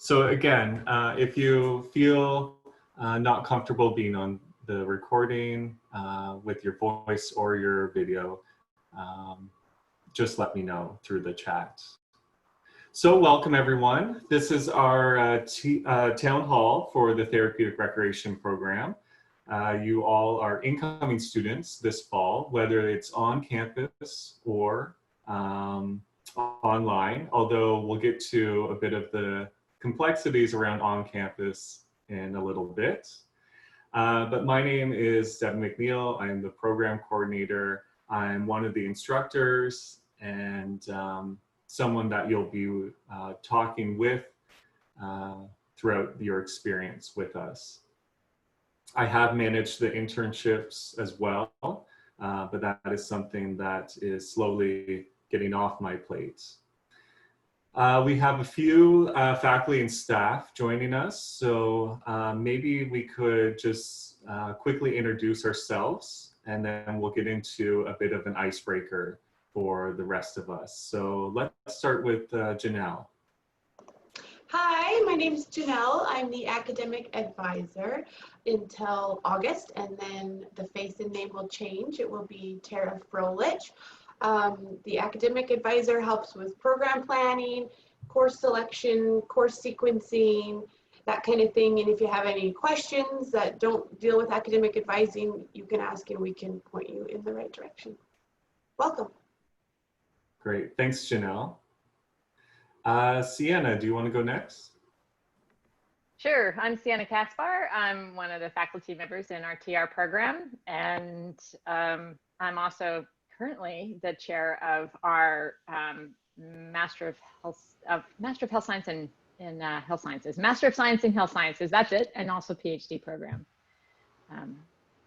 So again, if you feel not comfortable being on the recording with your voice or your video, just let me know through the chat. So welcome everyone. This is our town hall for the Therapeutic Recreation Program. You all are incoming students this fall, whether it's on campus or online, although we'll get to a bit of the complexities around on campus in a little bit. But my name is Devin McNeil. I'm the program coordinator. I'm one of the instructors and someone that you'll be talking with throughout your experience with us. I have managed the internships as well, but that is something that is slowly getting off my plate. We have a few faculty and staff joining us, so maybe we could just quickly introduce ourselves and then we'll get into a bit of an icebreaker for the rest of us. So let's start with Janelle. Hi, my name is Janelle. I'm the academic advisor until August, and then the face and name will change. It will be Tara Frolich. The academic advisor helps with program planning, course selection, course sequencing, that kind of thing. And if you have any questions that don't deal with academic advising, you can ask and we can point you in the right direction. Welcome. Great, thanks Janelle. Sienna, do you want to go next? Sure, I'm Sienna Kaspar. I'm one of the faculty members in our TR program, and I'm also currently the chair of our Master of Health Science in Health Sciences, Master of Science in Health Sciences. That's it, and also PhD program.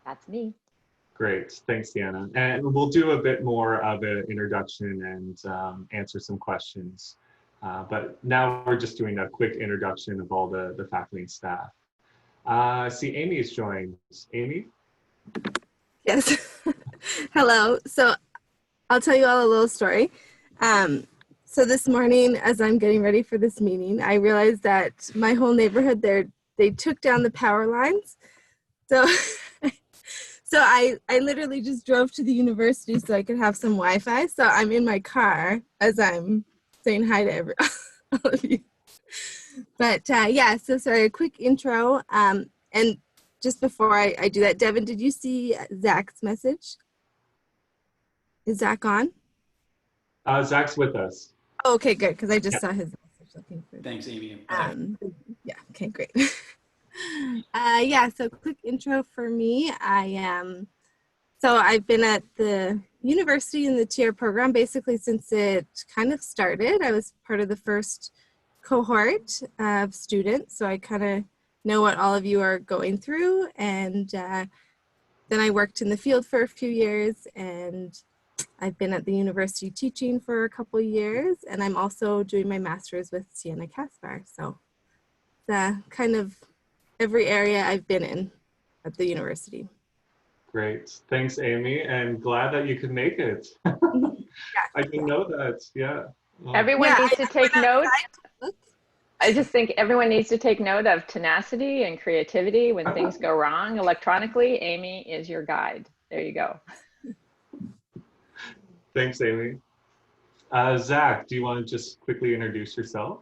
That's me. Great, thanks, Sienna. And we'll do a bit more of an introduction and answer some questions. But now we're just doing a quick introduction of all the faculty and staff. See, Amy's joined. Amy? Yes. Hello. So I'll tell you all a little story. So this morning, as I'm getting ready for this meeting, I realized that my whole neighborhood there, they took down the power lines. So so I literally just drove to the university so I could have some Wi-Fi. So I'm in my car as I'm saying hi to all of you. But yeah, so sorry, a quick intro. And just before I do that, Devin, did you see Zach's message? Is Zach on? Zach's with us. Oh, okay, good, because I just saw his message. Looking for Thanks, Amy. Yeah, okay, great. Yeah, so quick intro for me. So I've been at the university in the TR program basically since it kind of started. I was part of the first cohort of students, so I kind of know what all of you are going through. And then I worked in the field for a few years, and I've been at the university teaching for a couple of years, and I'm also doing my master's with Sienna Kaspar. So kind of every area I've been in at the university. Great, thanks Amy, and glad that you could make it. Yeah. I didn't know that, yeah. Everyone needs to take note. I just think everyone needs to take note of tenacity and creativity when things go wrong electronically. Amy is your guide. There you go. Thanks, Amy. Zach, do you want to just quickly introduce yourself?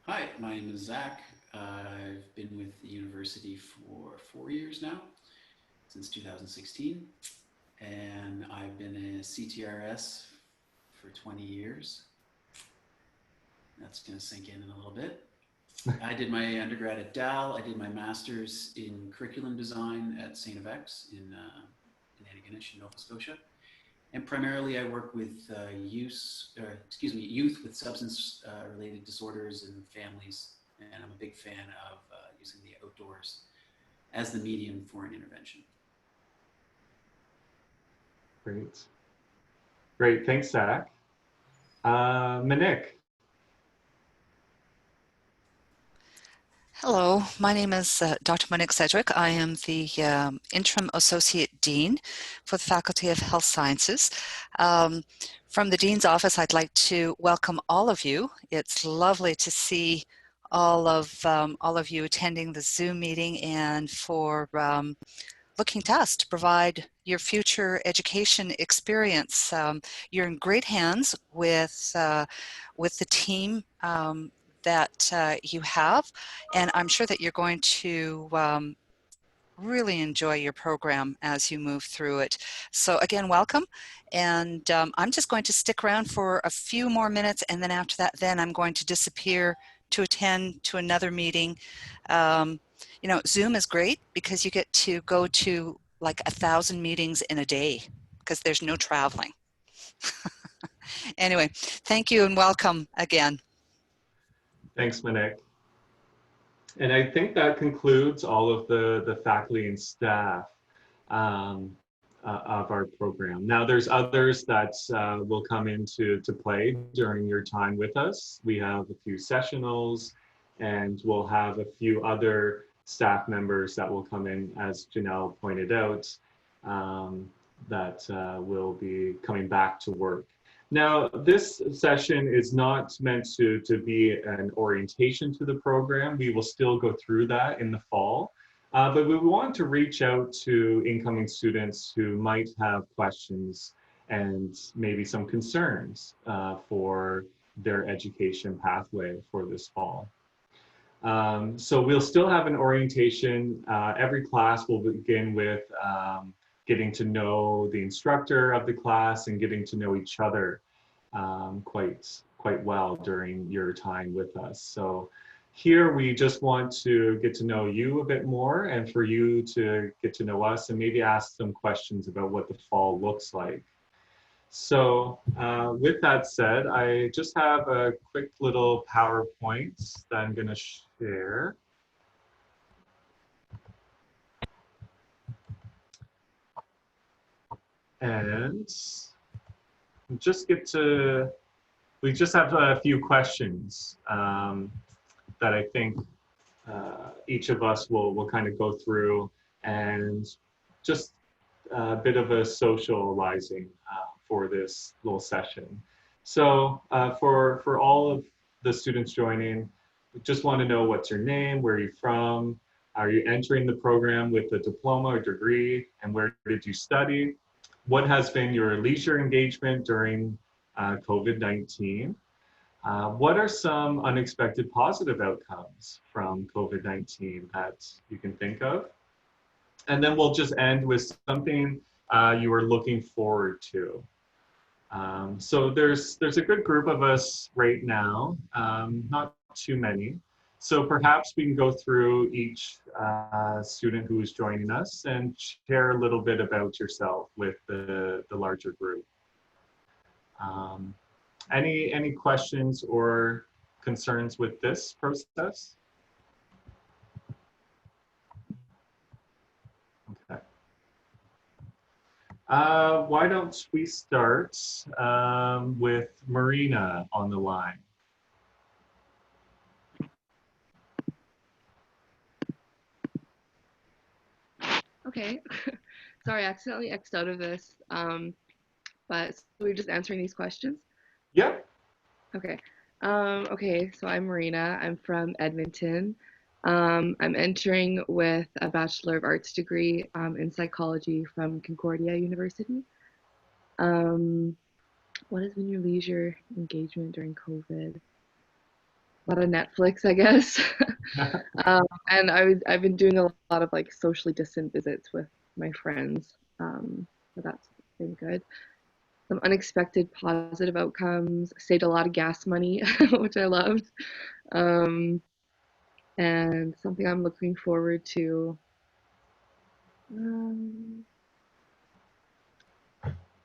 Hi, my name is Zach. I've been with the university for 4 years now, since 2016. And I've been a CTRS for 20 years. That's going to sink in a little bit. I did my undergrad at Dal. I did my master's in curriculum design at St. FX in Antigonish in Nova Scotia. And primarily I work with youth with substance related disorders and families. And I'm a big fan of using the outdoors as the medium for an intervention. Great. Great, thanks, Zach. Monique. Hello, my name is Dr. Monique Sedgwick. I am the Interim Associate Dean for the Faculty of Health Sciences. From the Dean's Office, I'd like to welcome all of you. It's lovely to see all of you attending the Zoom meeting and for looking to us to provide your future education experience. You're in great hands with the team that you have, and I'm sure that you're going to really enjoy your program as you move through it. So again, welcome. And I'm just going to stick around for a few more minutes, and then after that, then I'm going to disappear to attend to another meeting. You know, Zoom is great because you get to go to like 1,000 meetings in a day because there's no traveling. Anyway, thank you and welcome again. Thanks, Monique. And I think that concludes all of the faculty and staff of our program. Now there's others that will come into play during your time with us. We have a few sessionals, and we'll have a few other staff members that will come in, as Janelle pointed out, that will be coming back to work. Now, this session is not meant to be an orientation to the program. We will still go through that in the fall, but we want to reach out to incoming students who might have questions and maybe some concerns for their education pathway for this fall. So we'll still have an orientation. Every class will begin with getting to know the instructor of the class and getting to know each other quite well during your time with us. So here we just want to get to know you a bit more, and for you to get to know us and maybe ask some questions about what the fall looks like. So with that said, I just have a quick little PowerPoint that I'm going to share. And we just have a few questions that I think each of us will kind of go through, and just a bit of a socializing for this little session. So for all of the students joining, we just want to know what's your name, where are you from, are you entering the program with a diploma or degree, and where did you study? What has been your leisure engagement during COVID-19? What are some unexpected positive outcomes from COVID-19 that you can think of? And then we'll just end with something you are looking forward to. So there's a good group of us right now, not too many. So perhaps we can go through each student who is joining us and share a little bit about yourself with the larger group. Any questions or concerns with this process? Okay. Why don't we start with Marina on the line? Okay, sorry, I accidentally X'd out of this, but so we're just answering these questions? Yep. Okay. Okay, so I'm Marina. I'm from Edmonton. I'm entering with a Bachelor of Arts degree in psychology from Concordia University. What has been your leisure engagement during COVID? A lot of Netflix, I guess. And I've been doing a lot of like socially distant visits with my friends, so that's been good. Some unexpected positive outcomes, saved a lot of gas money, which I loved. And something I'm looking forward to. I don't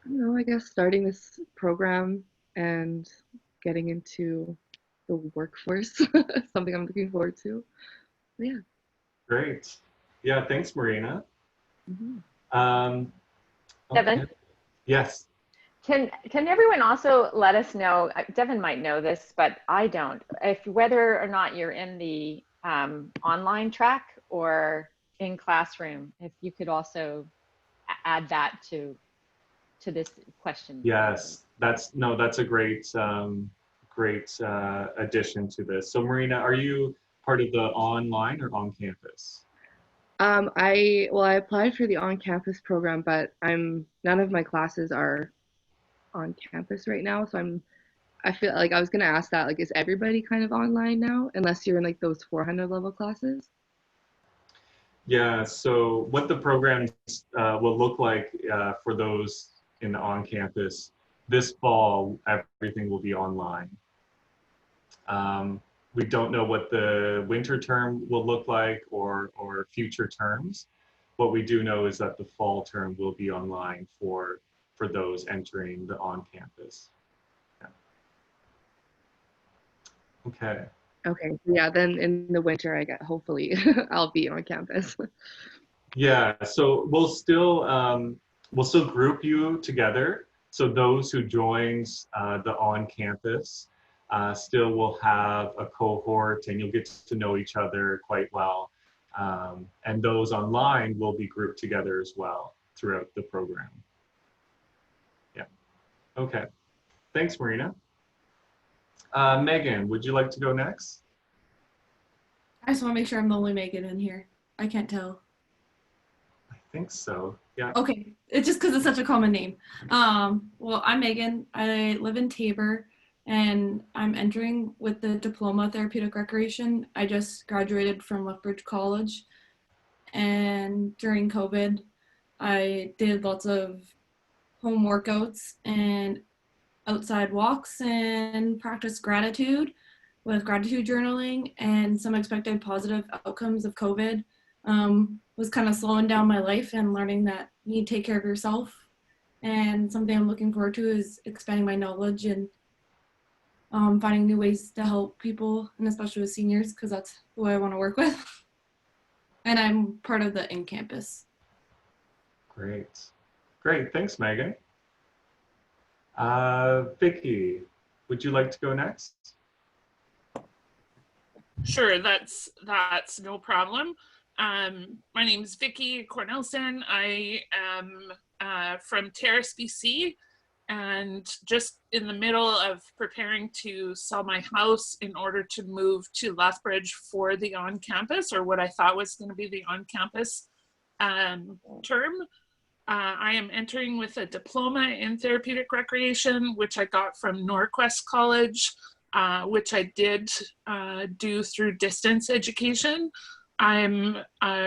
know, I guess starting this program and getting into the workforce, something I'm looking forward to. Yeah. Great. Yeah, thanks, Marina. Devin? Okay. Yes. Can everyone also let us know, Devin might know this, but I don't, if whether or not you're in the online track or in classroom, if you could also add that to this question. Yes, that's a great great addition to this. So Marina, are you part of the online or on campus? I applied for the on-campus program, but none of my classes are on campus right now. So I feel like I was gonna ask that, like, is everybody kind of online now, unless you're in like those 400 level classes? Yeah, so what the program will look like for those in the on-campus, this fall, everything will be online. We don't know what the winter term will look like or future terms. What we do know is that the fall term will be online for those entering the on-campus. Yeah. Okay. Okay, so yeah, then in the winter, hopefully I'll be on campus. Yeah, so we'll still group you together. So those who joins the on-campus still will have a cohort, and you'll get to know each other quite well. And those online will be grouped together as well throughout the program. Yeah. Okay. Thanks, Marina. Megan, would you like to go next? I just want to make sure I'm the only Megan in here. I can't tell. I think so. Yeah. Okay, it's just because it's such a common name. Well, I'm Megan. I live in Tabor, and I'm entering with the diploma therapeutic recreation. I just graduated from Lethbridge College, and during COVID, I did lots of home workouts and outside walks and practiced gratitude with gratitude journaling, and some expected positive outcomes of COVID was kind of slowing down my life and learning that you need to take care of yourself. And something I'm looking forward to is expanding my knowledge and finding new ways to help people, and especially with seniors, because that's who I want to work with. And I'm part of the in-campus. Great. Great. Thanks, Megan. Vicky, would you like to go next? Sure, that's no problem. My name is Vicky Cornelson. I am from Terrace, BC, and just in the middle of preparing to sell my house in order to move to Lethbridge for the on-campus, or what I thought was going to be the on-campus term. I am entering with a diploma in therapeutic recreation, which I got from Norquest College, which I did do through distance education. I'm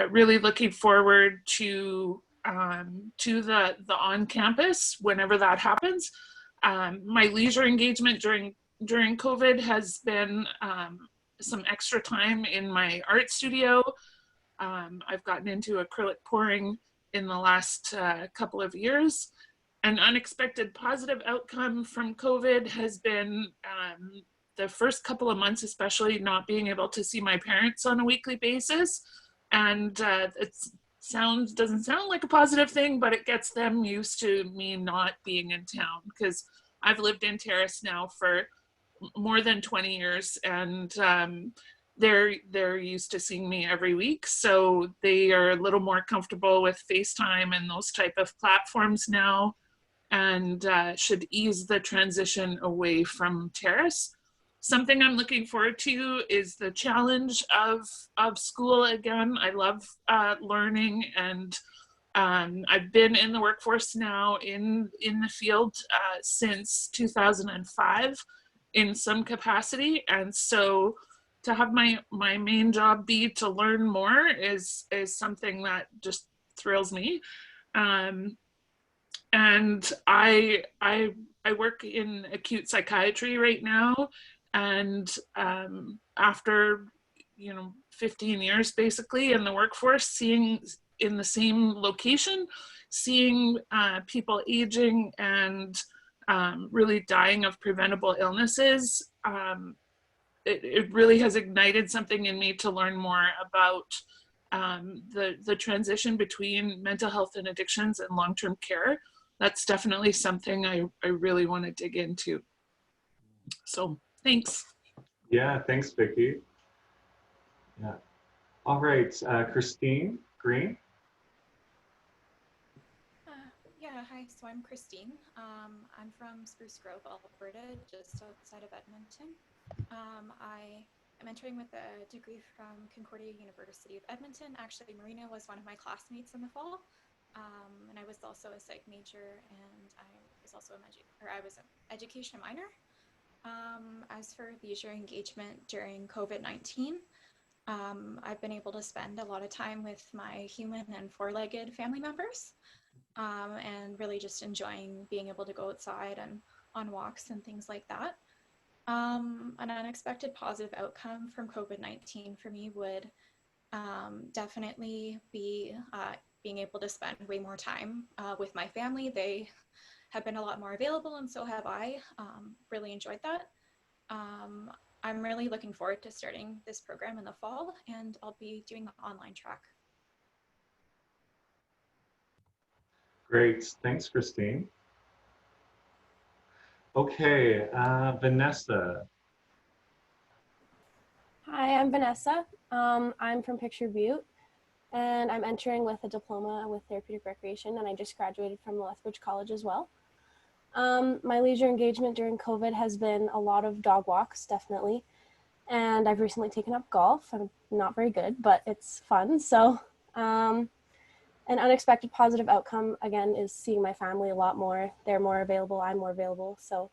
really looking forward to the on-campus whenever that happens. My leisure engagement during COVID has been some extra time in my art studio. I've gotten into acrylic pouring in the last couple of years. An unexpected positive outcome from COVID has been the first couple of months, especially not being able to see my parents on a weekly basis. And it doesn't sound like a positive thing, but it gets them used to me not being in town, because I've lived in Terrace now for more than 20 years, and they're used to seeing me every week, so they are a little more comfortable with FaceTime and those type of platforms now, and should ease the transition away from Terrace. Something I'm looking forward to is the challenge of school again. I love learning, and I've been in the workforce now in the field since 2005 in some capacity, and so to have my main job be to learn more is something that just thrills me. And I work in acute psychiatry right now, and after 15 years basically in the workforce, seeing in the same location, seeing people aging and really dying of preventable illnesses, it really has ignited something in me to learn more about the transition between mental health and addictions and long-term care. That's definitely something I really want to dig into. So thanks. Yeah, thanks, Vicky. Yeah. All right, Christine Green. Yeah, Hi, so I'm Christine. I'm from Spruce Grove, Alberta, just outside of Edmonton. I am entering with a degree from Concordia University of Edmonton. Actually, Marina was one of my classmates in the fall, and I was also a psych major, and I was also I was an education minor. As for leisure engagement during COVID-19, I've been able to spend a lot of time with my human and four-legged family members. And really just enjoying being able to go outside and on walks and things like that. An unexpected positive outcome from COVID-19 for me would definitely be being able to spend way more time with my family. They have been a lot more available, and so have I. Really enjoyed that. I'm really looking forward to starting this program in the fall, and I'll be doing the online track. Great, thanks, Christine. Okay, Vanessa. Hi, I'm Vanessa. I'm from Picture Butte, and I'm entering with a diploma with therapeutic recreation, and I just graduated from Lethbridge College as well. My leisure engagement during COVID has been a lot of dog walks, definitely, and I've recently taken up golf. I'm not very good, but it's fun. So an unexpected positive outcome, again, is seeing my family a lot more. They're more available, I'm more available, so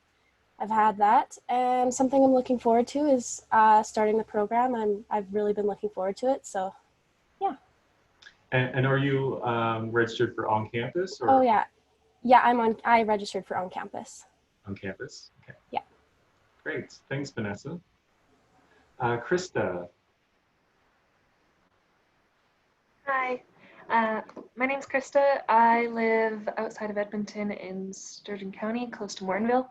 I've had that. And something I'm looking forward to is starting the program. I've really been looking forward to it, so yeah. And are you registered for on campus? Or Oh yeah, I registered for on campus. On campus, okay. Yeah. Great, thanks, Vanessa. Krista. Hi, my name's Krista. I live outside of Edmonton in Sturgeon County, close to Morinville.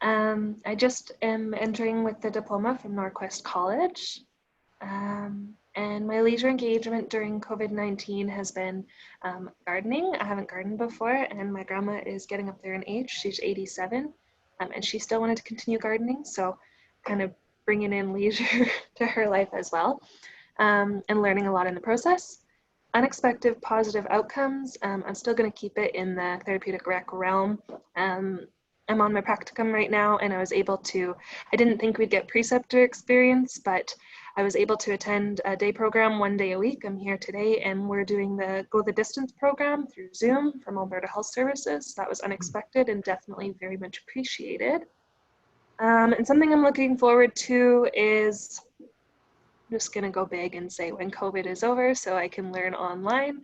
I just am entering with the diploma from Norquest College. And my leisure engagement during COVID-19 has been gardening. I haven't gardened before, and my grandma is getting up there in age. She's 87, and she still wanted to continue gardening, so kind of bringing in leisure to her life as well, and learning a lot in the process. Unexpected positive outcomes. I'm still going to keep it in the therapeutic rec realm. I'm on my practicum right now, and I didn't think we'd get preceptor experience, but I was able to attend a day program 1 day a week. I'm here today, and we're doing the Go the Distance program through Zoom from Alberta Health Services. That was unexpected and definitely very much appreciated. And something I'm looking forward to is, I'm just gonna go big and say when COVID is over so I can learn online,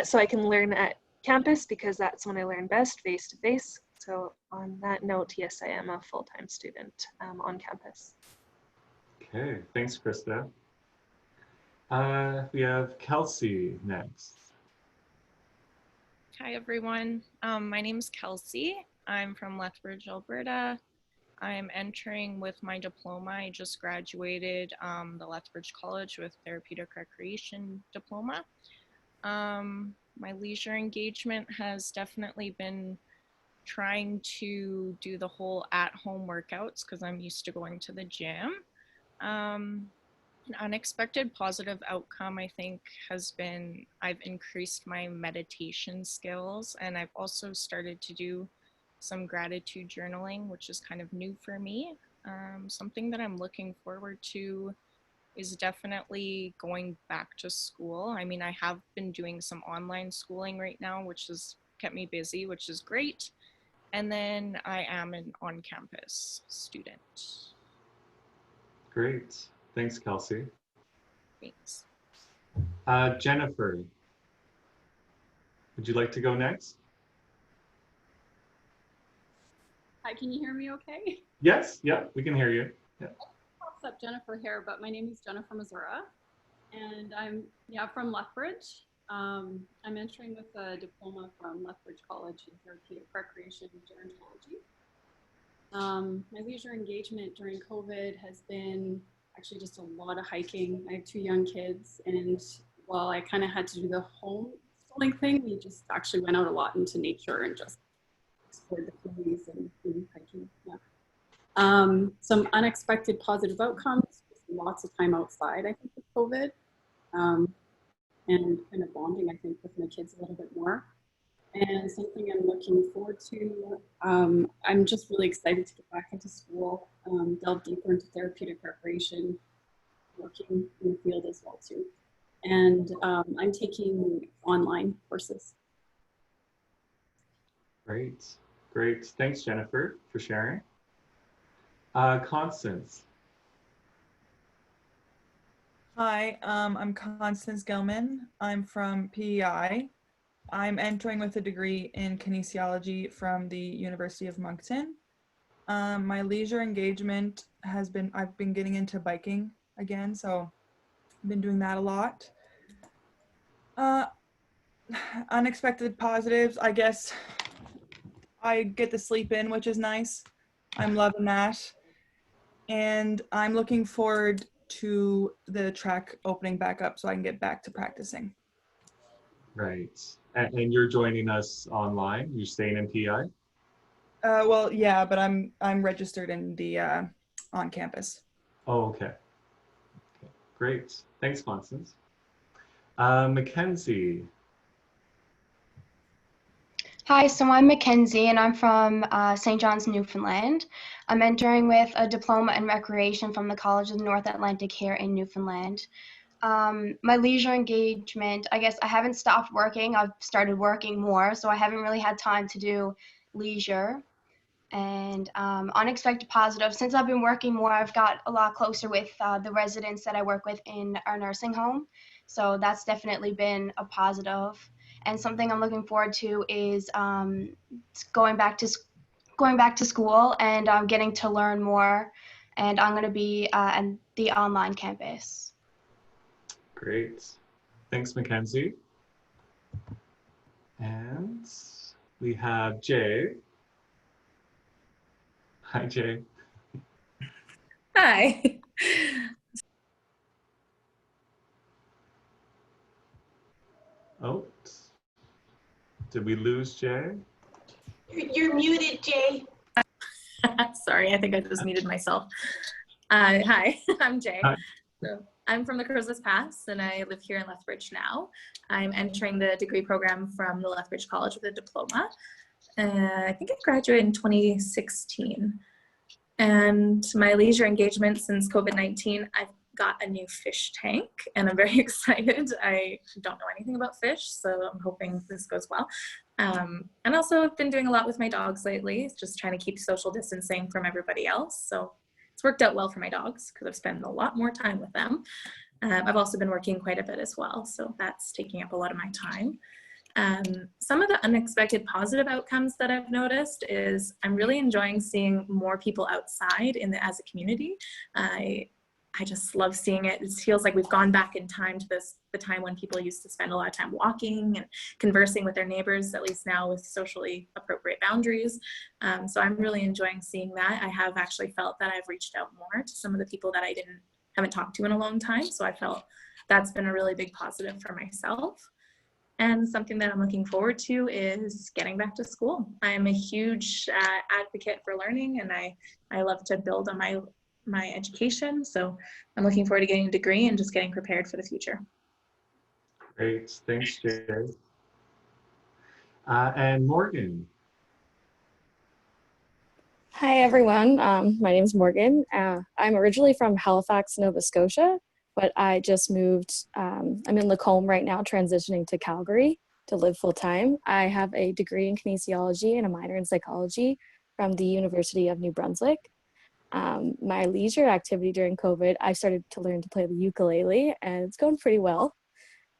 so I can learn at campus, because that's when I learn best, face to face. So on that note, yes, I am a full-time student on campus. Okay, thanks, Krista. We have Kelsey next. Hi, everyone. My name's Kelsey. I'm from Lethbridge, Alberta. I'm entering with my diploma. I just graduated the Lethbridge College with Therapeutic Recreation diploma. My leisure engagement has definitely been trying to do the whole at-home workouts because I'm used to going to the gym. An unexpected positive outcome, I think, has been I've increased my meditation skills, and I've also started to do some gratitude journaling, which is kind of new for me. Something that I'm looking forward to is definitely going back to school. I mean, I have been doing some online schooling right now, which has kept me busy, which is great. And then I am an on-campus student. Great, thanks, Kelsey. Thanks. Jennifer, would you like to go next? Hi, can you hear me okay? Yes, yeah, we can hear you. Yeah. Pops up Jennifer here, but my name is Jennifer Mazura, and I'm from Lethbridge. I'm entering with a diploma from Lethbridge College in Therapeutic Recreation and Gerontology. My leisure engagement during COVID has been actually just a lot of hiking. I have 2 young kids, and while I kind of had to do the homeschooling thing, we just actually went out a lot into nature and just explored the coulees and hiking. Yeah. Some unexpected positive outcomes, lots of time outside, I think, with COVID, and kind of bonding, I think, with my kids a little bit more. and something I'm looking forward to. I'm just really excited to get back into school, delve deeper into therapeutic recreation, working in the field as well too. And I'm taking online courses. Great, great. Thanks, Jennifer, for sharing. Constance. Hi, I'm Constance Gilman. I'm from PEI. I'm entering with a degree in kinesiology from the University of Moncton. My leisure engagement has been, I've been getting into biking again, so I've been doing that a lot. Unexpected positives, I guess I get to sleep in, which is nice. I'm loving that. And I'm looking forward to the track opening back up so I can get back to practicing. Right. And you're joining us online? You're staying in PI? Well, yeah, but I'm registered in the on campus. Oh, okay. Great. Thanks, Constance. Mackenzie. Hi, so I'm Mackenzie and I'm from St. John's, Newfoundland. I'm entering with a diploma in recreation from the College of the North Atlantic here in Newfoundland. My leisure engagement, I guess I haven't stopped working. I've started working more, so I haven't really had time to do leisure. And unexpected positive, since I've been working more, I've got a lot closer with the residents that I work with in our nursing home. So that's definitely been a positive. And something I'm looking forward to is going back to school and getting to learn more. And I'm going to be at the online campus. Great. Thanks, Mackenzie. And we have Jay. Hi, Jay. Hi. Oh, did we lose Jay? You're muted, Jay. Sorry, I think I just muted myself. Hi, I'm Jay. Hi. So I'm from the Crowsless Pass and I live here in Lethbridge now. I'm entering the degree program from the Lethbridge College with a diploma. I think I graduated in 2016. And my leisure engagement since COVID-19, I've got a new fish tank and I'm very excited. I don't know anything about fish, so I'm hoping this goes well. And also I've been doing a lot with my dogs lately, just trying to keep social distancing from everybody else. So it's worked out well for my dogs because I've spent a lot more time with them. I've also been working quite a bit as well, so that's taking up a lot of my time. Some of the unexpected positive outcomes that I've noticed is I'm really enjoying seeing more people outside as a community. I just love seeing it. It feels like we've gone back in time to the time when people used to spend a lot of time walking and conversing with their neighbors, at least now with socially appropriate boundaries. So I'm really enjoying seeing that. I have actually felt that I've reached out more to some of the people that I haven't talked to in a long time. So I felt that's been a really big positive for myself. And something that I'm looking forward to is getting back to school. I'm a huge advocate for learning and I love to build on my education. So I'm looking forward to getting a degree and just getting prepared for the future. Great, thanks, Jay. And Morgan. Hi, everyone. My name is Morgan. I'm originally from Halifax, Nova Scotia, but I just moved. I'm in Lacombe right now, transitioning to Calgary to live full time. I have a degree in kinesiology and a minor in psychology from the University of New Brunswick. My leisure activity during COVID, I started to learn to play the ukulele and it's going pretty well.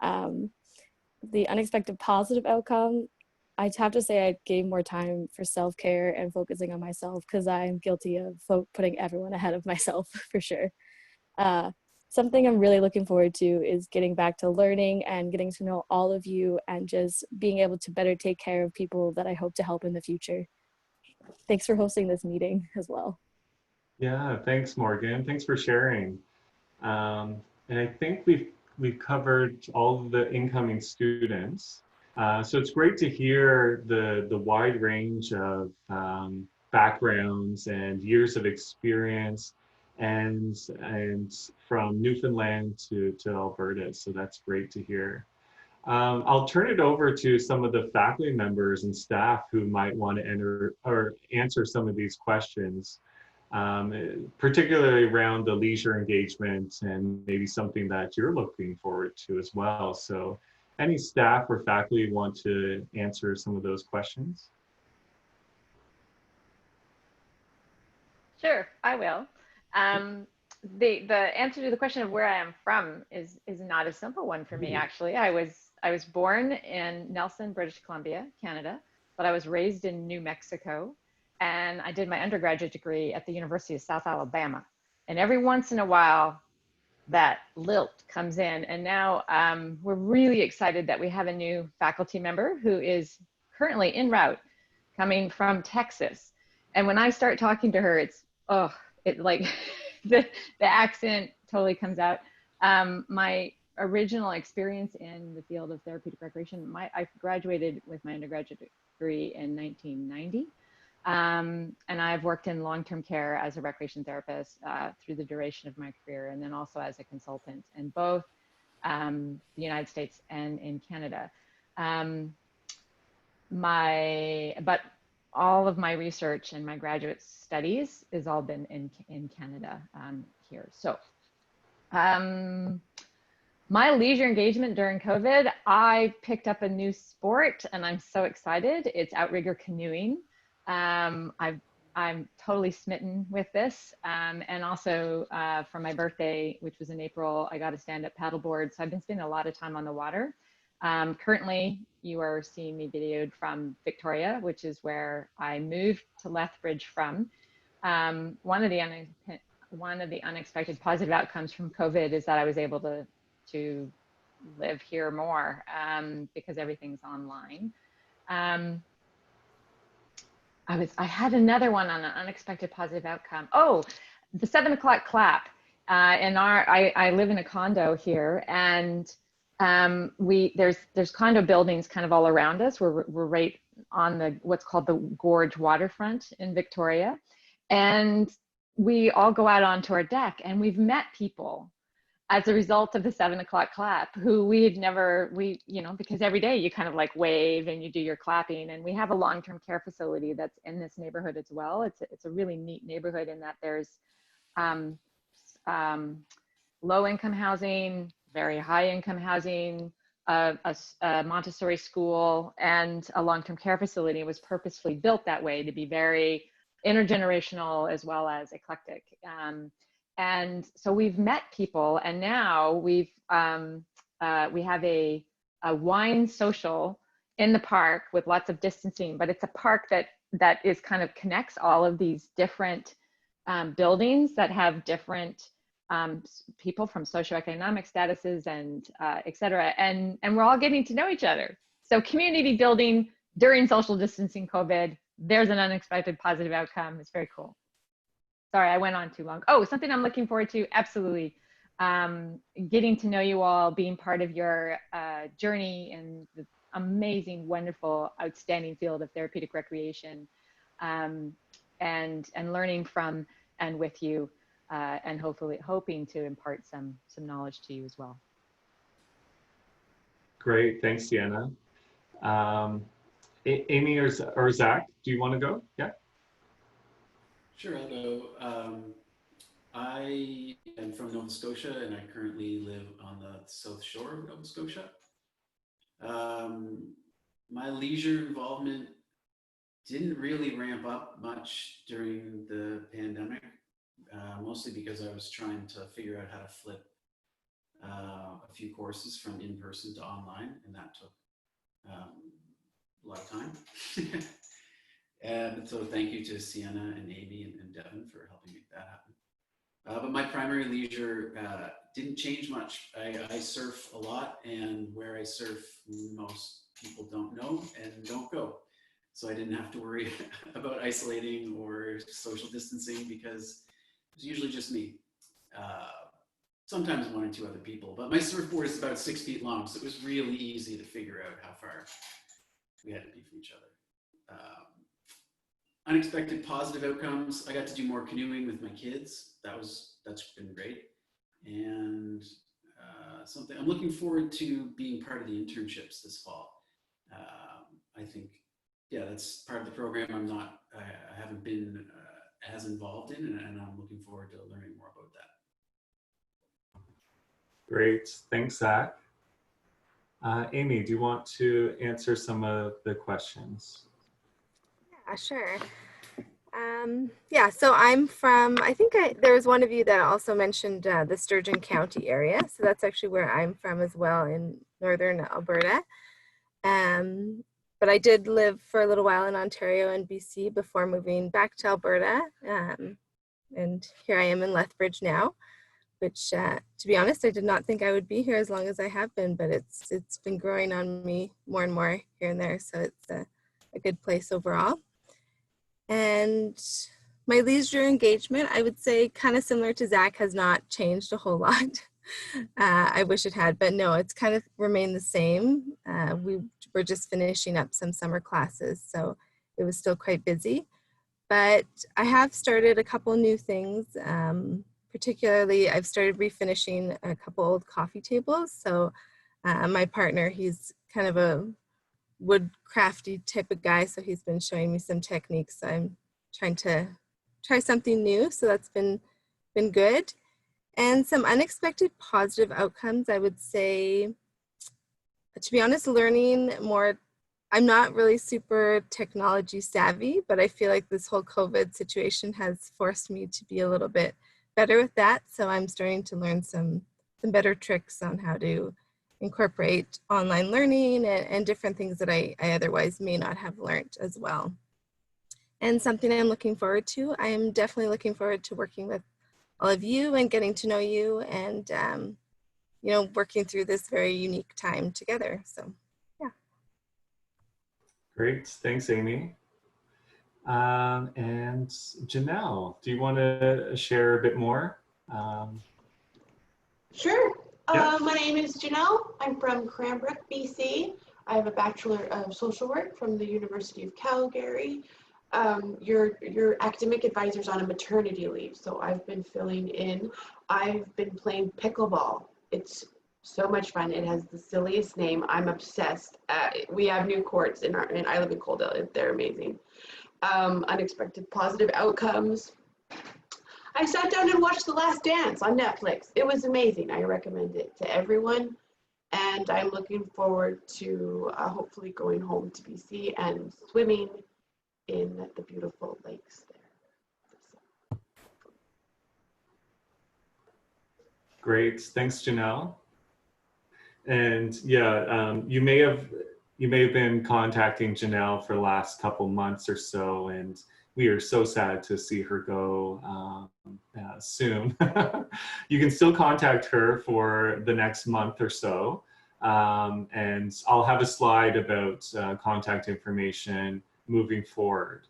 The unexpected positive outcome, I'd have to say I gave more time for self-care and focusing on myself because I'm guilty of putting everyone ahead of myself for sure. Something I'm really looking forward to is getting back to learning and getting to know all of you and just being able to better take care of people that I hope to help in the future. Thanks for hosting this meeting as well. Yeah, thanks, Morgan. Thanks for sharing. And I think we've covered all of the incoming students. So it's great to hear the wide range of backgrounds and years of experience and from Newfoundland to Alberta. So that's great to hear. I'll turn it over to some of the faculty members and staff who might want to enter or answer some of these questions, particularly around the leisure engagement and maybe something that you're looking forward to as well. So any staff or faculty want to answer some of those questions? Sure, I will. The answer to the question of where I am from is not a simple one for me, actually. I was born in Nelson, British Columbia, Canada, but I was raised in New Mexico, and I did my undergraduate degree at the University of South Alabama. And every once in a while, that lilt comes in, and now we're really excited that we have a new faculty member who is currently en route coming from Texas. And when I start talking to her, it's it like the accent totally comes out. My original experience in the field of therapeutic recreation, I graduated with my undergraduate degree in 1990. And I've worked in long-term care as a recreation therapist through the duration of my career, and then also as a consultant in both the United States and in Canada. But all of my research and my graduate studies has all been in Canada here. So my leisure engagement during COVID, I picked up a new sport and I'm so excited. It's outrigger canoeing. I'm totally smitten with this. And also for my birthday, which was in April, I got a stand-up paddleboard. So I've been spending a lot of time on the water. Currently, you are seeing me videoed from Victoria, which is where I moved to Lethbridge from. One of the unexpected positive outcomes from COVID is that I was able to live here more because everything's online. I had another one on an unexpected positive outcome. Oh, the 7 o'clock clap. I live in a condo here, and there's condo buildings kind of all around us. We're right on what's called the Gorge waterfront in Victoria, and we all go out onto our deck, and we've met people as a result of the 7 o'clock clap who because every day you kind of like wave and you do your clapping, and we have a long-term care facility that's in this neighborhood as well. It's a really neat neighborhood in that there's low-income housing, very high-income housing, a Montessori school, and a long-term care facility. It was purposefully built that way to be very intergenerational as well as eclectic. And so we've met people, and now we have a wine social in the park with lots of distancing, but it's a park that is kind of connects all of these different buildings that have different people from socioeconomic statuses and et cetera. And we're all getting to know each other. So community building during social distancing COVID, there's an unexpected positive outcome. It's very cool. Sorry, I went on too long. Oh, something I'm looking forward to, absolutely. Getting to know you all, being part of your journey in the amazing, wonderful, outstanding field of therapeutic recreation, and learning from and with you, and hoping to impart some knowledge to you as well. Great, thanks, Sienna. Amy or Zach, do you want to go? Yeah. Sure, I'll go. I am from Nova Scotia, and I currently live on the south shore of Nova Scotia. My leisure involvement didn't really ramp up much during the pandemic, mostly because I was trying to figure out how to flip a few courses from in-person to online, and that took a lot of time. And so thank you to Sienna and Amy and Devin for helping make that happen. But my primary leisure didn't change much. I surf a lot, and where I surf, most people don't know and don't go. So I didn't have to worry about isolating or social distancing because it was usually just me. Sometimes one or two other people, but my surfboard is about 6 feet long, so it was really easy to figure out how far we had to be from each other. Unexpected positive outcomes. I got to do more canoeing with my kids. That's been great. And something I'm looking forward to being part of the internships this fall. I think, yeah, that's part of the program I haven't been as involved in, and I'm looking forward to learning more about that. Great, thanks, Zach. Amy, do you want to answer some of the questions? Yeah, sure. Yeah, so I'm from, I think there was one of you that also mentioned the Sturgeon County area. So that's actually where I'm from as well, in northern Alberta. But I did live for a little while in Ontario and BC before moving back to Alberta. And here I am in Lethbridge now, which to be honest, I did not think I would be here as long as I have been, but it's been growing on me more and more here and there. So it's a good place overall. And my leisure engagement, I would say kind of similar to Zach, has not changed a whole lot. I wish it had, but no, it's kind of remained the same. We were just finishing up some summer classes, so it was still quite busy. But I have started a couple new things. Particularly, I've started refinishing a couple old coffee tables. So my partner, he's kind of a wood crafty type of guy, so he's been showing me some techniques. So I'm trying to try something new, so that's been good. And some unexpected positive outcomes, I would say, to be honest, learning more. I'm not really super technology savvy, but I feel like this whole COVID situation has forced me to be a little bit better with that. So I'm starting to learn some better tricks on how to incorporate online learning and different things that I otherwise may not have learned as well. And something I'm looking forward to, I am definitely looking forward to working with all of you and getting to know you and, you know, working through this very unique time together. So, yeah. Great, thanks, Amy. And Janelle, do you want to share a bit more? Sure. Yeah. My name is Janelle. I'm from Cranbrook, BC. I have a Bachelor of Social Work from the University of Calgary. Your academic advisor's on a maternity leave, so I've been filling in. I've been playing pickleball. It's so much fun. It has the silliest name. I'm obsessed. We have new courts and I live in Coaldale. They're amazing. Unexpected positive outcomes. I sat down and watched The Last Dance on Netflix. It was amazing. I recommend it to everyone. And I'm looking forward to hopefully going home to BC and swimming in the beautiful lakes there. Great, thanks, Janelle. And yeah, you may have been contacting Janelle for the last couple months or so, and we are so sad to see her go soon. You can still contact her for the next month or so, and I'll have a slide about contact information moving forward,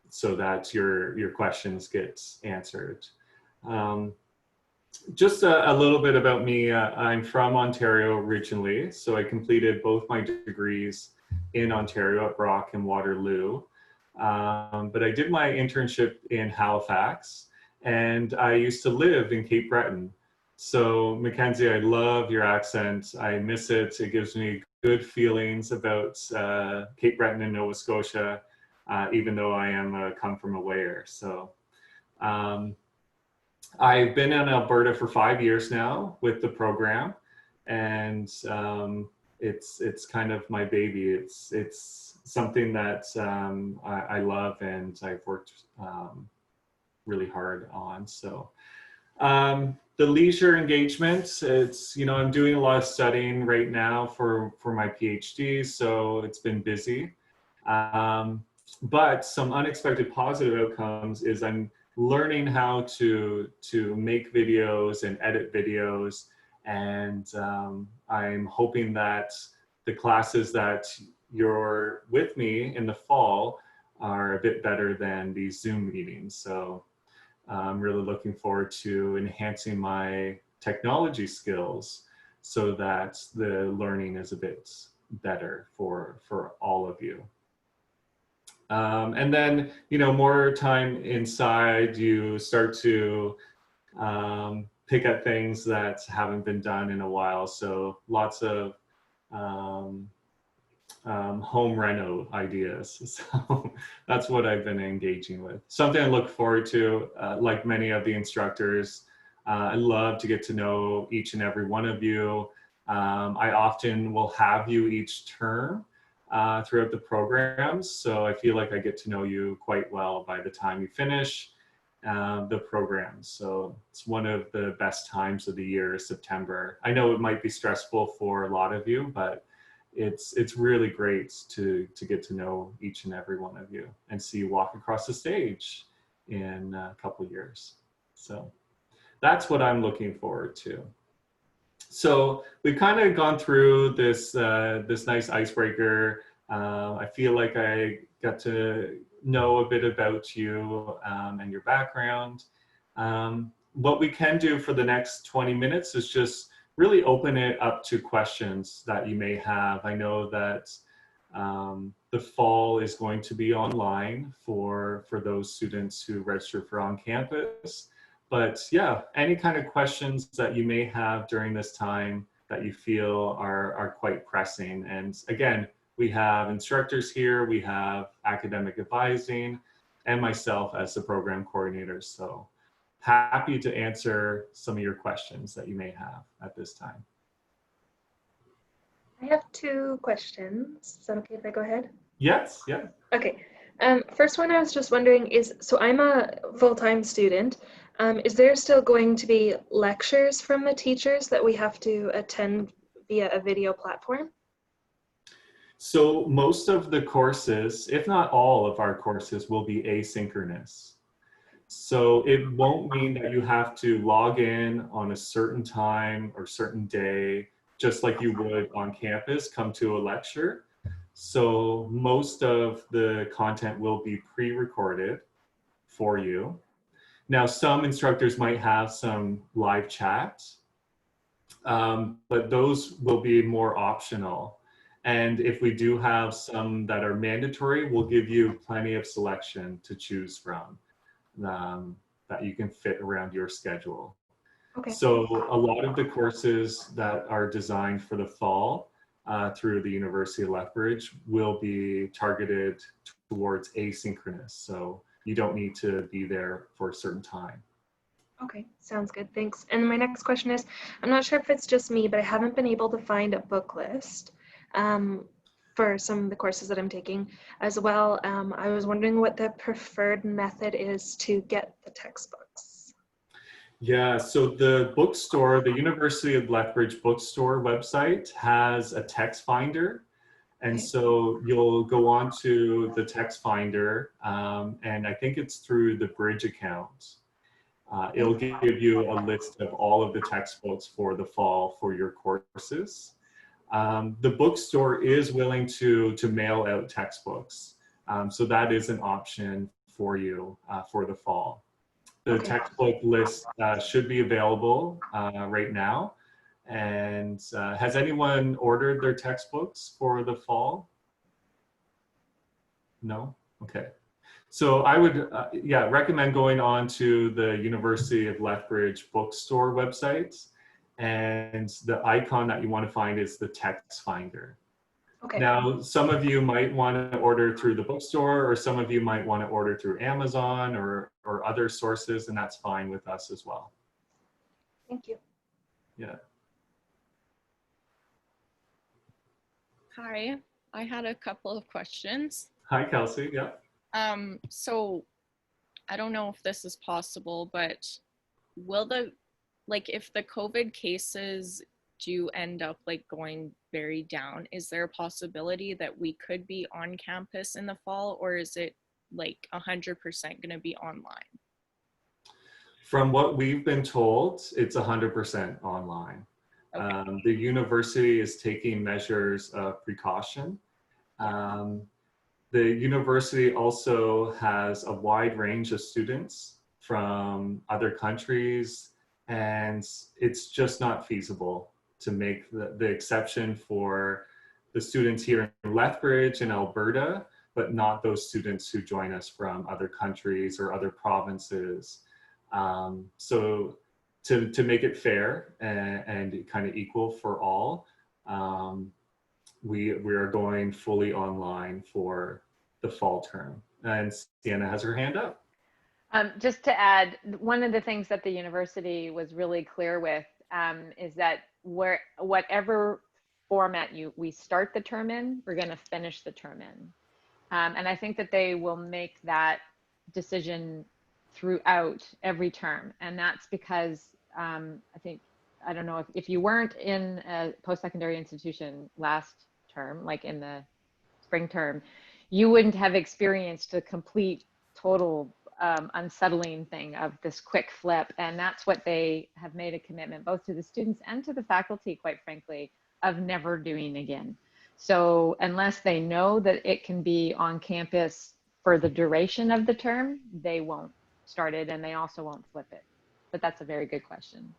so that your questions get answered. Just a little bit about me. I'm from Ontario originally, so I completed both my degrees in Ontario at Brock and Waterloo. But I did my internship in Halifax, and I used to live in Cape Breton. So Mackenzie, I love your accent. I miss it. It gives me good feelings about Cape Breton and Nova Scotia, even though I am come from awayer. So I've been in Alberta for 5 years now with the program, and it's kind of my baby. It's something that I love and I've worked really hard on. So the leisure engagement, it's, you know, I'm doing a lot of studying right now for my PhD, so it's been busy. But some unexpected positive outcomes is I'm learning how to make videos and edit videos, and I'm hoping that the classes that you're with me in the fall are a bit better than these Zoom meetings. So I'm really looking forward to enhancing my technology skills so that the learning is a bit better for all of you. And then, you know, more time inside, you start to pick at things that haven't been done in a while. So lots of home reno ideas. So that's what I've been engaging with. Something I look forward to, like many of the instructors. I love to get to know each and every one of you. I often will have you each term throughout the programs. So I feel like I get to know you quite well by the time you finish the programs. So it's one of the best times of the year, September. I know it might be stressful for a lot of you, but it's really great to get to know each and every one of you and see you walk across the stage in a couple of years. So that's what I'm looking forward to. So we've kind of gone through this this nice icebreaker. I feel like I got to know a bit about you and your background. What we can do for the next 20 minutes is just really open it up to questions that you may have. I know that the fall is going to be online for those students who register for on campus. But yeah, any kind of questions that you may have during this time that you feel are quite pressing. And again, we have instructors here, we have academic advising, and myself as the program coordinator. So happy to answer some of your questions that you may have at this time. I have 2 questions. Is that okay if I go ahead? Yes, yeah. Okay. First one I was just wondering is, so I'm a full-time student. Is there still going to be lectures from the teachers that we have to attend via a video platform? So most of the courses, if not all of our courses, will be asynchronous. So it won't mean that you have to log in on a certain time or certain day, just like you would on campus, come to a lecture. So most of the content will be pre-recorded for you. Now, some instructors might have some live chat, but those will be more optional. And if we do have some that are mandatory, we'll give you plenty of selection to choose from that you can fit around your schedule. Okay. So a lot of the courses that are designed for the fall through the University of Lethbridge will be targeted towards asynchronous. So you don't need to be there for a certain time. Okay, sounds good, thanks. And my next question is, I'm not sure if it's just me, but I haven't been able to find a book list for some of the courses that I'm taking as well. I was wondering what the preferred method is to get the textbooks. Yeah, so the bookstore, the University of Lethbridge bookstore website has a text finder. And so you'll go on to the text finder, and I think it's through the Bridge account. It'll give you a list of all of the textbooks for the fall for your courses. The bookstore is willing to mail out textbooks. So that is an option for you for the fall. The textbook list should be available right now. And has anyone ordered their textbooks for the fall? No? Okay. So I would recommend going on to the University of Lethbridge bookstore website, and the icon that you want to find is the text finder. Okay. Now, some of you might want to order through the bookstore, or some of you might want to order through Amazon or other sources, and that's fine with us as well. Thank you. Yeah. Hi, I had a couple of questions. Hi, Kelsey. Yeah. So I don't know if this is possible, but will if the COVID cases do end up going very down, is there a possibility that we could be on campus in the fall, or is it 100% going to be online? From what we've been told, it's 100% online. Okay. The university is taking measures of precaution. The university also has a wide range of students from other countries, and it's just not feasible to make the exception for the students here in Lethbridge and Alberta, but not those students who join us from other countries or other provinces. So to make it fair and kind of equal for all, we are going fully online for the fall term. And Sienna has her hand up. Just to add, one of the things that the university was really clear with is that whatever format we start the term in, we're going to finish the term in. And I think that they will make that decision throughout every term. And that's because I don't know if you weren't in a post-secondary institution last term, like in the spring term, you wouldn't have experienced the complete, total unsettling thing of this quick flip. And that's what they have made a commitment, both to the students and to the faculty, quite frankly, of never doing again. So unless they know that it can be on campus for the duration of the term, they won't start it, and they also won't flip it. But that's a very good question.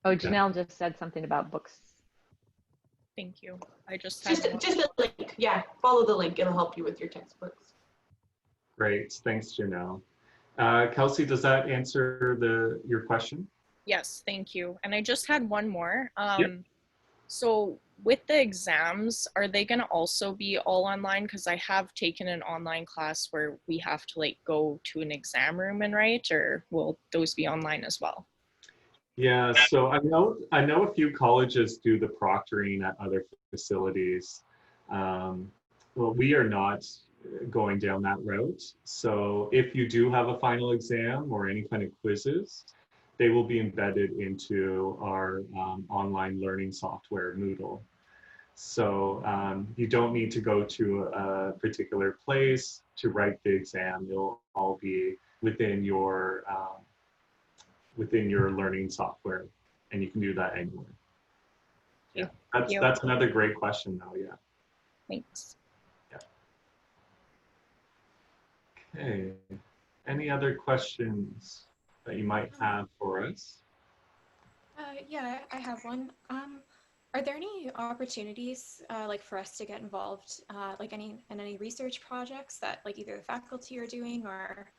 Oh, Janelle just said something about books. Thank you. I just a link. Yeah, follow the link. It'll help you with your textbooks. Great, thanks, Janelle. Kelsey, does that answer your question? Yes, thank you. And I just had one more. Yep. So with the exams, are they going to also be all online? Because I have taken an online class where we have to like go to an exam room and write, or will those be online as well? Yeah, so I know a few colleges do the proctoring at other facilities. Well, we are not going down that route. So if you do have a final exam or any kind of quizzes, they will be embedded into our online learning software, Moodle. So you don't need to go to a particular place to write the exam. It'll all be within your learning software, and you can do that anywhere. Yeah, that's another great question though, yeah. Thanks. Yeah. Okay, any other questions that you might have for us? Yeah, I have one. Are there any opportunities like for us to get involved like in any research projects that like either the faculty are doing or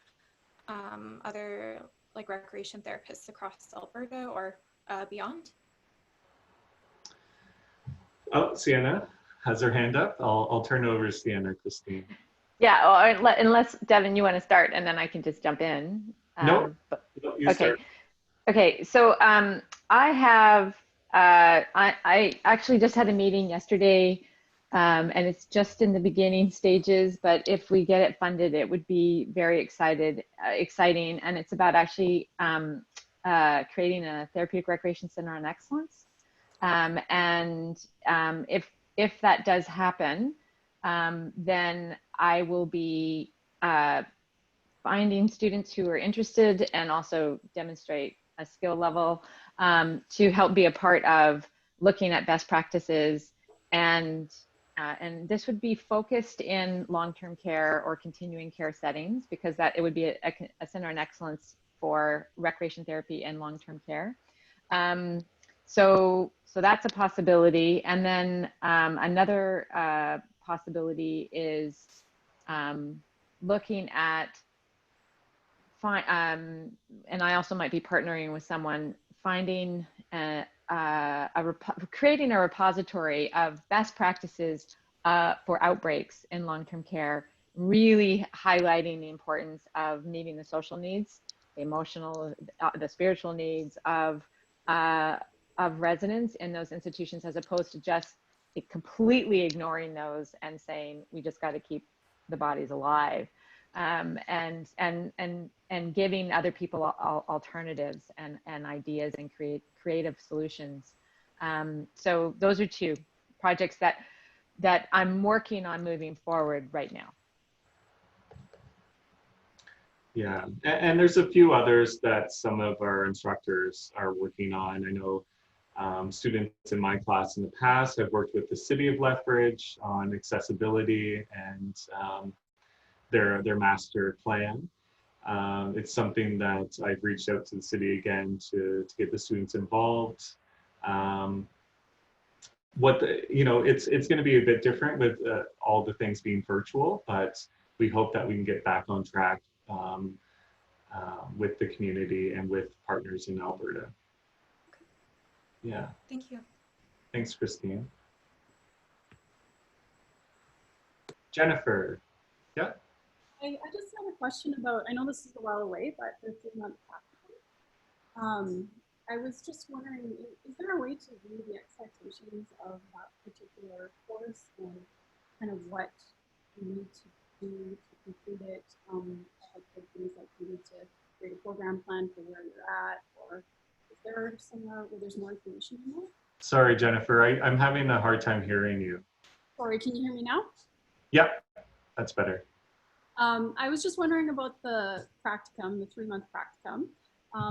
other like recreation therapists across Alberta or beyond? Oh, Sienna has her hand up. I'll turn it over to Sienna, Christine. Yeah, or unless Devin, you want to start, and then I can just jump in. No, you start. Okay, so I have, I actually just had a meeting yesterday, and it's just in the beginning stages, but if we get it funded, it would be very exciting, and it's about actually creating a therapeutic recreation center on excellence. If that does happen, then I will be finding students who are interested and also demonstrate a skill level to help be a part of looking at best practices, and this would be focused in long-term care or continuing care settings, because that it would be a center of excellence for recreation therapy and long-term care. So that's a possibility. And then another possibility is looking at and I also might be partnering with someone, finding creating a repository of best practices for outbreaks in long-term care, really highlighting the importance of meeting the social needs, the emotional, the spiritual needs of residents in those institutions, as opposed to just completely ignoring those and saying we just got to keep the bodies alive, and giving other people alternatives and ideas and creative solutions. So those are two projects that I'm working on moving forward right now. Yeah, and there's a few others that some of our instructors are working on. I know students in my class in the past have worked with the City of Lethbridge on accessibility and their master plan. It's something that I've reached out to the city again to get the students involved. It's going to be a bit different with all the things being virtual, but we hope that we can get back on track with the community and with partners in Alberta. Yeah. Thank you. Thanks, Christine. Jennifer. Yeah. I just have a question about, I know this is a while away, but the 3-month practicum. I was just wondering, is there a way to view the expectations of that particular course and kind of what you need to do to complete it? Like things like you need to create a program plan for where you're at, or is there somewhere where there's more information in there? Sorry, Jennifer, I'm having a hard time hearing you. Sorry, can you hear me now? Yep, that's better. I was just wondering about the practicum, the 3-month practicum.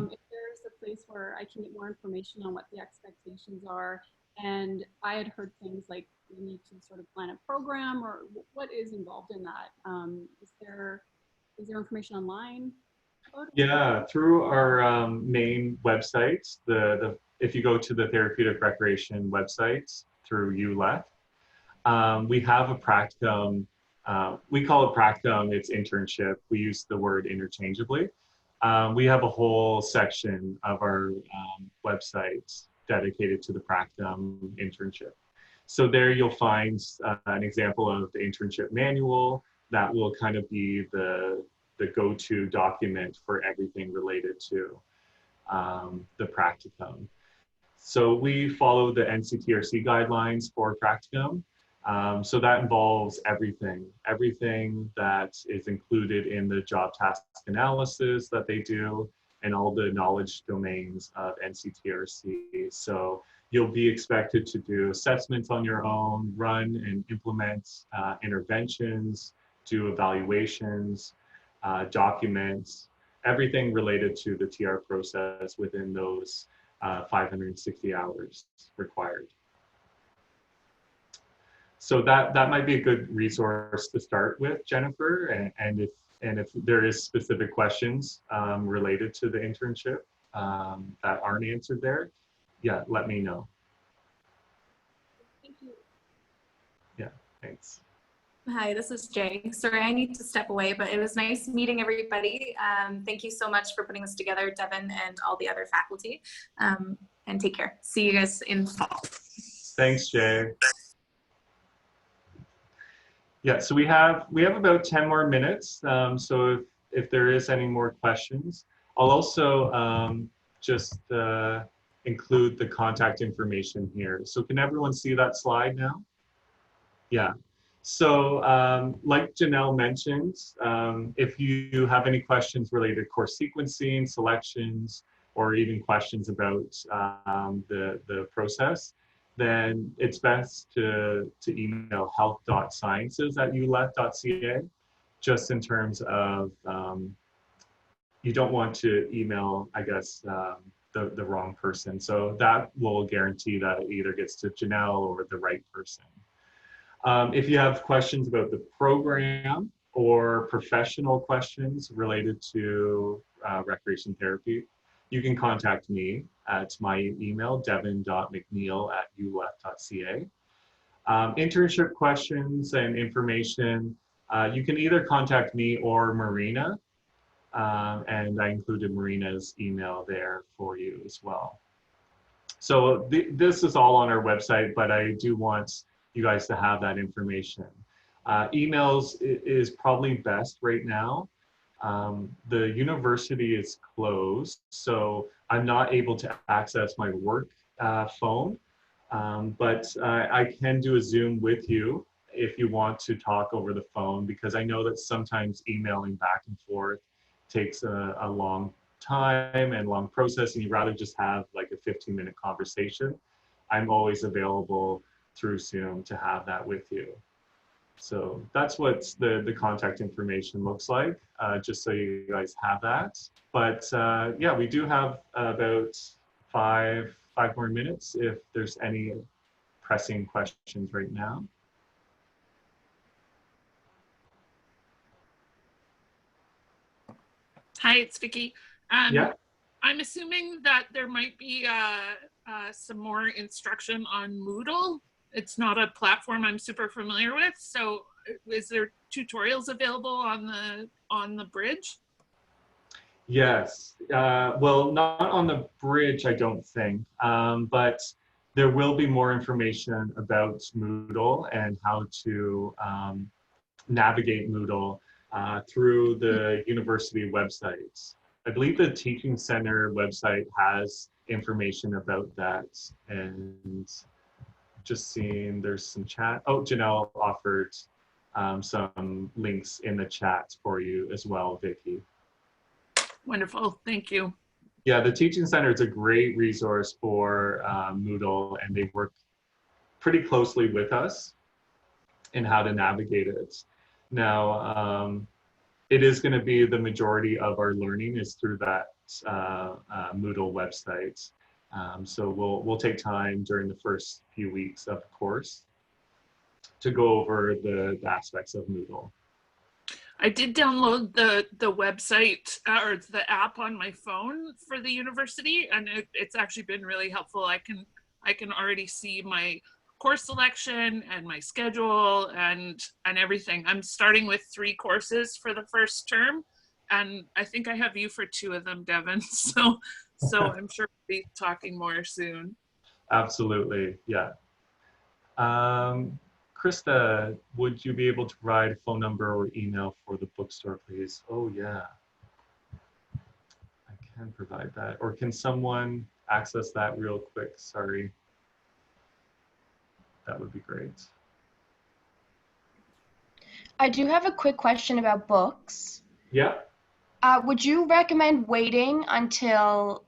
If there's a place where I can get more information on what the expectations are. And I had heard things like you need to sort of plan a program, or what is involved in that? Is there information online about it? Yeah, through our main website, if you go to the Therapeutic Recreation website through ULEF, we have a practicum. We call it practicum, it's internship. We use the word interchangeably. We have a whole section of our website dedicated to the practicum internship. So there you'll find an example of the internship manual that will kind of be the go-to document for everything related to the practicum. So we follow the NCTRC guidelines for practicum. So that involves everything that is included in the job task analysis that they do and all the knowledge domains of NCTRC. So you'll be expected to do assessments on your own, run and implement interventions, do evaluations, documents, everything related to the TR process within those 560 hours required. So that might be a good resource to start with, Jennifer. And if there is specific questions related to the internship that aren't answered there, yeah, let me know. Thank you. Yeah, thanks. Hi, this is Jay. Sorry, I need to step away, but it was nice meeting everybody. Thank you so much for putting this together, Devin and all the other faculty. And take care. See you guys in fall. Thanks, Jay. Yeah, so we have about 10 more minutes. So if there is any more questions, I'll also just include the contact information here. So can everyone see that slide now? Yeah. So like Janelle mentioned, if you have any questions related to course sequencing, selections, or even questions about the process, then it's best to email health.sciences@ulef.ca, just in terms of you don't want to email, I guess, the wrong person. So that will guarantee that it either gets to Janelle or the right person. If you have questions about the program or professional questions related to recreation therapy, you can contact me at my email, devin.mcneil@ulef.ca. Internship questions and information, you can either contact me or Marina, and I included Marina's email there for you as well. So this is all on our website, but I do want you guys to have that information. Emails is probably best right now. The university is closed, so I'm not able to access my work phone, but I can do a Zoom with you if you want to talk over the phone, because I know that sometimes emailing back and forth takes a long time and long process, and you'd rather just have like a 15-minute conversation. I'm always available through Zoom to have that with you. So that's what the contact information looks like, just so you guys have that. But yeah, we do have about five more minutes if there's any pressing questions right now. Hi, it's Vicky. Yeah. I'm assuming that there might be some more instruction on Moodle. It's not a platform I'm super familiar with, so is there tutorials available on the bridge? Yes. Well, not on the bridge, I don't think, but there will be more information about Moodle and how to navigate Moodle through the university websites. I believe the Teaching Center website has information about that. And just seeing there's some chat. Oh, Janelle offered some links in the chat for you as well, Vicki. Wonderful, thank you. Yeah, the Teaching Center is a great resource for Moodle, and they work pretty closely with us in how to navigate it. Now, it is going to be the majority of our learning is through that Moodle website. So we'll take time during the first few weeks of the course to go over the aspects of Moodle. I did download the website or the app on my phone for the university, and it's actually been really helpful. I can already see my course selection and my schedule and everything. I'm starting with 3 courses for the first term, and I think I have you for 2 of them, Devin. So I'm sure we'll be talking more soon. Absolutely, yeah. Krista, would you be able to provide a phone number or email for the bookstore, please? Oh, yeah. I can provide that. Or can someone access that real quick? Sorry. That would be great. I do have a quick question about books. Yeah. Would you recommend waiting until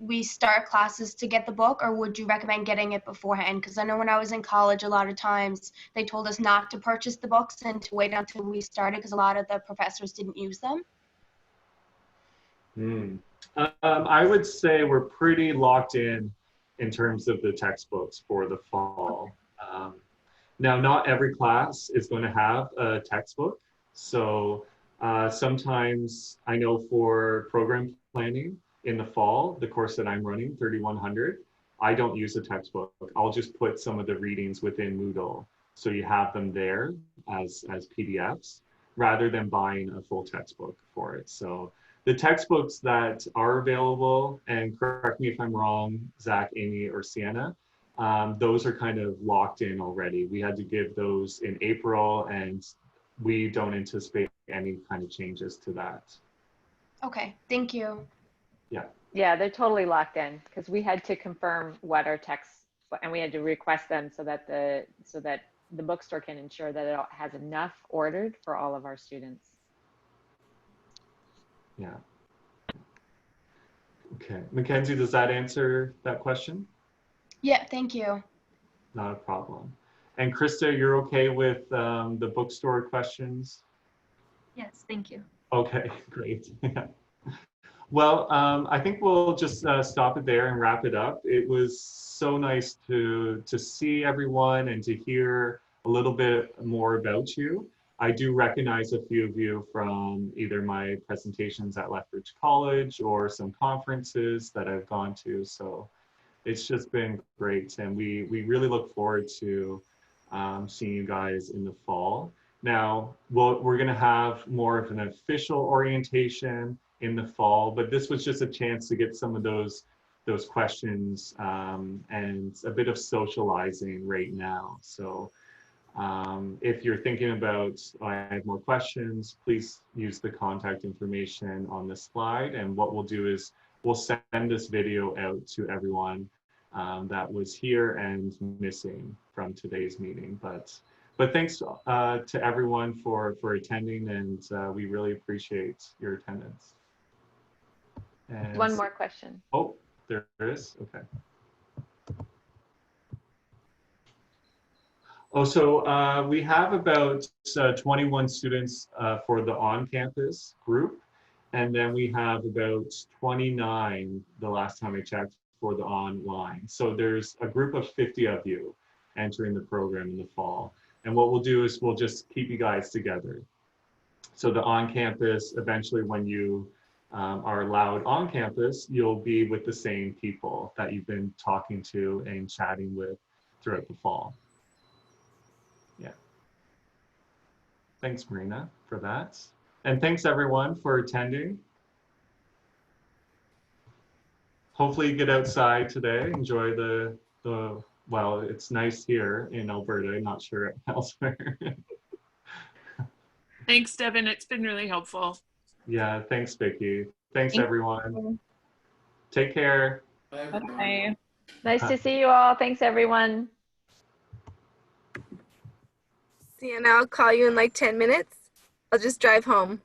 we start classes to get the book, or would you recommend getting it beforehand? Because I know when I was in college, a lot of times they told us not to purchase the books and to wait until we started because a lot of the professors didn't use them. I would say we're pretty locked in terms of the textbooks for the fall. Now, not every class is going to have a textbook. So sometimes I know for program planning in the fall, the course that I'm running, 3100, I don't use a textbook. I'll just put some of the readings within Moodle. So you have them there as PDFs rather than buying a full textbook for it. So the textbooks that are available, and correct me if I'm wrong, Zach, Amy, or Sienna, those are kind of locked in already. We had to give those in April, and we don't anticipate any kind of changes to that. Okay, thank you. Yeah. Yeah, they're totally locked in because we had to confirm what our texts, and we had to request them so that the bookstore can ensure that it has enough ordered for all of our students. Yeah. Okay, Mackenzie, does that answer that question? Yeah, thank you. Not a problem. And Krista, you're okay with the bookstore questions? Yes, thank you. Okay, great. Well, I think we'll just stop it there and wrap it up. It was so nice to see everyone and to hear a little bit more about you. I do recognize a few of you from either my presentations at Lethbridge College or some conferences that I've gone to. So it's just been great. And we really look forward to seeing you guys in the fall. Now, we're going to have more of an official orientation in the fall, but this was just a chance to get some of those questions and a bit of socializing right now. So if you're thinking about, I have more questions, please use the contact information on the slide. And what we'll do is we'll send this video out to everyone that was here and missing from today's meeting. But thanks to everyone for attending, and we really appreciate your attendance. And One more question. Oh, there is, okay. Oh, so we have about 21 students for the on-campus group, and then we have about 29 the last time I checked for the online. So there's a group of 50 of you entering the program in the fall. And what we'll do is we'll just keep you guys together. So the on-campus, eventually when you are allowed on campus, you'll be with the same people that you've been talking to and chatting with throughout the fall. Yeah. Thanks, Marina, for that. And thanks everyone for attending. hopefully get outside today, enjoy the well, it's nice here in Alberta, I'm not sure elsewhere. Thanks, Devin. It's been really helpful. Yeah, thanks, Vicki. Thanks, Thank everyone. you. Take care. Bye. Nice to see you all. Thanks, everyone. Sienna, I'll call you in like 10 minutes. I'll just drive home.